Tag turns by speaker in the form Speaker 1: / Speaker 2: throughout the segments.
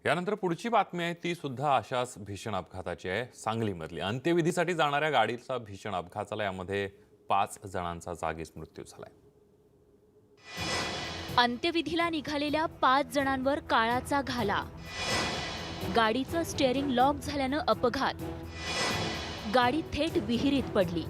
Speaker 1: यानंतर पुढची बातमी आहे ती सुद्धा अशाच भीषण अपघाताची आहे। सांगलीमधली अंत्यविधीसाठी जाणाऱ्या गाडीचा भीषण अपघात झाला। यामध्ये 5 जणांचा जागीच मृत्यू झालाय।
Speaker 2: अंत्यविधीला निघालेल्या 5 जणांवर काळाचा घाला। गाडीचं स्टीअरिंग लॉक झाल्यानं अपघात। गाडी थेट विहिरीत पडली।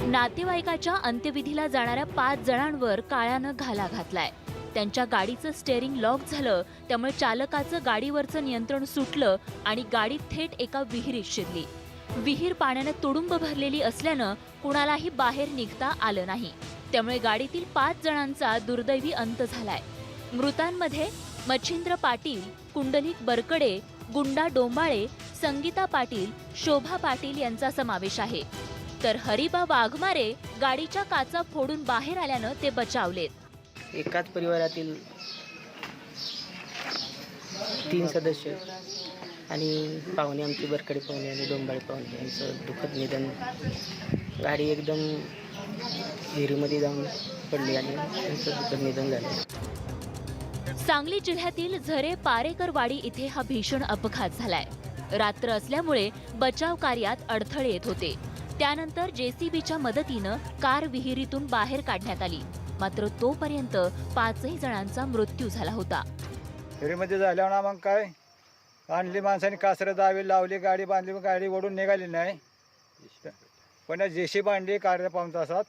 Speaker 2: नातेवाईकाच्या अंत्यविधीला जाणाऱ्या 5 जणांवर काळानं घाला घातलाय। त्यांच्या गाडीचं स्टीअरिंग लॉक झालं, त्यामुळे चालकाचं गाडीवरचं नियंत्रण सुटलं आणि गाडी थेट एका विहिरीत शिरली। विहीर पाण्याने तुडुंब भरलेली असल्यानं कुणालाही बाहेर निघता आलं नाही, त्यामुळे गाडीतील 5 जणांचा दुर्दैवी अंत झालाय। मृतांमध्ये मच्छिंद्र पाटील, कुंडलिक बरकडे, गुंडा डोंबाळे, संगीता पाटील, शोभा पाटील यांचा समावेश आहे। तर हरिबा वाघमारे गाडीच्या काचा फोडून बाहेर आल्यानं ते बचावलेत।
Speaker 3: एकाच परिवारातील 3 सदस्य आणि पाहुणे, आमची बरकडे पाहुणे आणि डोंबाळे पाहुणे यांचं दुःखद निधन। गाडी एकदम विहिरीमध्ये जाऊन पडली आणि त्यांचं दुःखद निधन झालं।
Speaker 2: सांगली जिल्ह्यातील झरे पारेकरवाडी इथे हा भीषण अपघात झालाय। रात्र असल्यामुळे बचाव कार्यात अडथळे येत होते। त्यानंतर जेसीबीच्या मदतीनं कार विहिरीतून बाहेर काढण्यात आली, मात्र तोपर्यंत 5 जणांचा मृत्यू झाला होता।
Speaker 4: विहिरीमध्ये झाल्यावर मग काय आणली माणसाने, कासरं दावे लावली, गाडी बांधली, गाडी ओढून निघाली नाही। पण जेसीबी आणली अर्ध्या पाऊण तासात।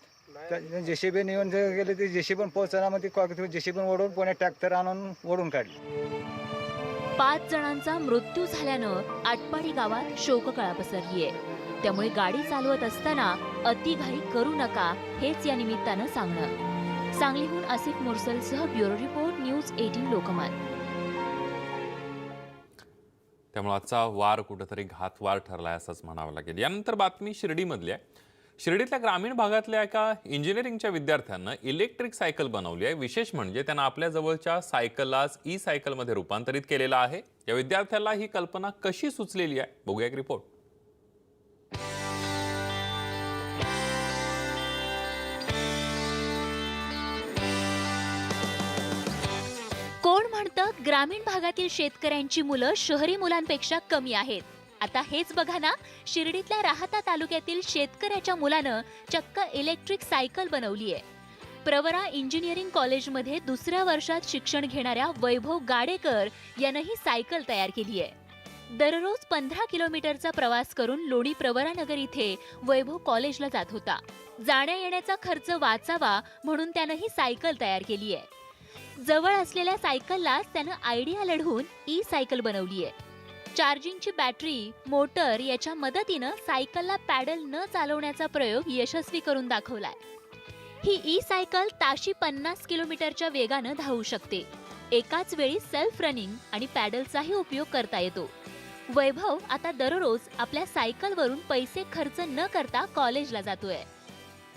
Speaker 4: जेसीबी नेऊन गेले ती जेसीबी पण पोहोचना, मग ती जेसीबी पण ओढून पुणे ट्रॅक्टर आणून ओढून काढली।
Speaker 2: 5 जणांचा मृत्यू झाल्यानं आटपाडी गावात शोककळा पसरली आहे। त्यामुळे गाडी चालवत असताना अतिघाई करू नका, हेच या निमित्तानं सांगणं। सांगलीहून आसिफ मुरसलसह ब्युरो रिपोर्ट, न्यूज 18 लोकमत।
Speaker 1: त्यामुळे आजचा वार कुठेतरी घातवार ठरलाय असंच म्हणावं लागेल। यानंतर बातमी शिर्डीमधली आहे। शिर्डीतल्या ग्रामीण भागातल्या एका इंजिनिअरिंगच्या विद्यार्थ्यांना इलेक्ट्रिक सायकल बनवली आहे। विशेष म्हणजे त्यांना आपल्या जवळच्या सायकललाच ई सायकलमध्ये रूपांतरित केलेलं आहे। या विद्यार्थ्याला ही कल्पना कशी सुचलेली आहे, बघूया एक रिपोर्ट।
Speaker 2: कोण म्हणतं ग्रामीण भागातील शेतकऱ्यांची मुलं शहरी मुलांपेक्षा कमी आहेत? आता हेच बघा ना, शिर्डीतल्या राहाता तालुक्यातील शेतकऱ्याच्या मुलानं चक्क इलेक्ट्रिक सायकल बनवली आहे। प्रवरा इंजिनिअरिंग कॉलेजमध्ये 2ऱ्या वर्षात शिक्षण घेणाऱ्या वैभव गाडेकर यानं ही सायकल तयार केली आहे। दररोज 15 किलोमीटरचा प्रवास करून लोणी प्रवरानगर इथे वैभव कॉलेजला जात होता। जाण्या येण्याचा खर्च वाचावा म्हणून त्यानं ही सायकल तयार केली आहे। जवळ असलेल्या सायकललाच त्यानं आयडिया लढवून ई सायकल बनवली आहे। चार्जिंगची बॅटरी, मोटर याच्या मदतीनं सायकलला पॅडल न चालवण्याचा प्रयोग यशस्वी करून दाखवलाय। ही ई सायकल ताशी 50 किलोमीटरच्या वेगानं धावू शकते। एकाच वेळी सेल्फ रनिंग आणि पॅडलचाही उपयोग करता येतो। वैभव आता दररोज आपल्या सायकलवरून पैसे खर्च न करता कॉलेजला जातोय।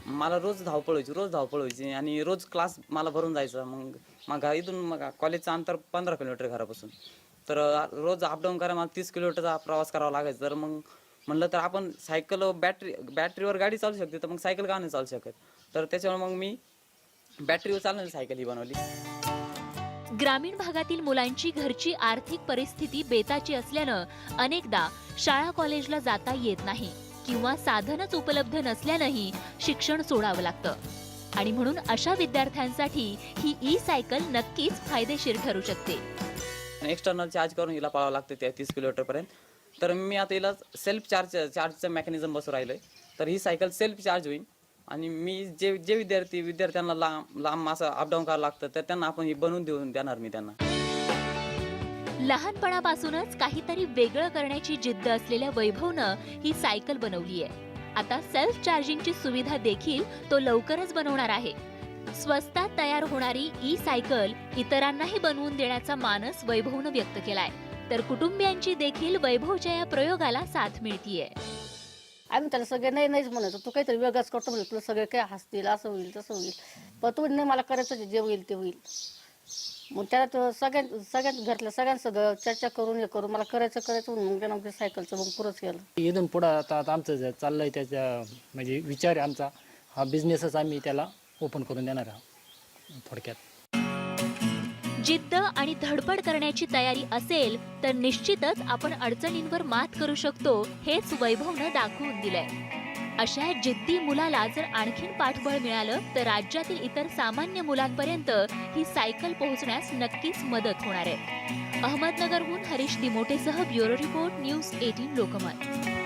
Speaker 5: मला रोज धावपळ व्हायची आणि रोज क्लास मला भरून जायचं। मग इथून कॉलेजचं अंतर 15 किलोमीटर घरापासून, तर रोज अपडाऊन करायला मला 30 किलोमीटरचा प्रवास करावा लागायचा। तर मग म्हणलं तर आपण सायकल बॅटरीवर गाडी चालू शकते, तर मग सायकल का नाही चालू शकत? तर त्याच्यामुळे मग मी बॅटरीवर चालणारी सायकल ही बनवली।
Speaker 2: ग्रामीण भागातील मुलांची घरची आर्थिक परिस्थिती बेताची असल्यानं अनेकदा शाळा कॉलेजला जाता येत नाही किंवा साधनच उपलब्ध नसल्यानंही शिक्षण सोडावं लागतं, आणि म्हणून अशा विद्यार्थ्यांसाठी ही ई सायकल नक्कीच फायदेशीर ठरू शकते।
Speaker 5: एक्सटर्नल चार्ज करून हिला पळावं लागतं त्या 30 किलोमीटरपर्यंत। तर मी आता हिला सेल्फ चार्जचं मेकॅनिझम बसवून राहिलं आहे। तर ही सायकल सेल्फ चार्ज होईल आणि मी जे विद्यार्थ्यांना लांब असं अपडाऊन करावं लागतं, तर त्यांना आपण ही बनवून देणार मी त्यांना।
Speaker 2: लहानपणापासूनच काहीतरी वेगळं करण्याची जिद्द असलेल्या वैभवनं ही सायकल बनवली आहे। आता सेल्फ चार्जिंगची सुविधा देखील तो लवकरच बनवणार आहे। स्वस्तात तयार होणारी ई सायकल इतरांनाही बनवून देण्याचा मानस वैभवनं व्यक्त केलाय, तर कुटुंबियांची देखील वैभवच्या या प्रयोगाला साथ मिळतीये।
Speaker 6: आम्ही त्याला सगळे नाहीच म्हणत, तू काहीतरी वेगळंच करतो म्हणजे तुला सगळे काय हसतील, असं होईल तसं होईल, पण तू नाही, मला करायचं जे होईल ते होईल। मग त्याला सगळ्यात घरातल्या सगळ्यांसगळं चर्चा करून हे करून मला करायचं मग त्यानं सायकलचं मग पुरंच केलं।
Speaker 3: इथून पुढं आता आमचं चाललंय त्याच्या म्हणजे विचार आहे आमचा, हा बिझनेसच आम्ही त्याला ओपन करून देणार आहोत थोडक्यात।
Speaker 2: जिद्द आणि धडपड करण्याची तयारी असेल तर निश्चितच आपण अडचणींवर मात करू शकतो, हेच वैभवनं दाखवून दिलंय. अशा जिद्दी मुलाला जर आणखीन पाठबळ मिळालं तर राज्यातील इतर सामान्य मुलांपर्यंत ही सायकल पोहोचण्यास नक्कीच मदत होणार आहे. अहमदनगरहून हरीश दिमोटेसह ब्युरो रिपोर्ट, न्यूज 18 लोकमत.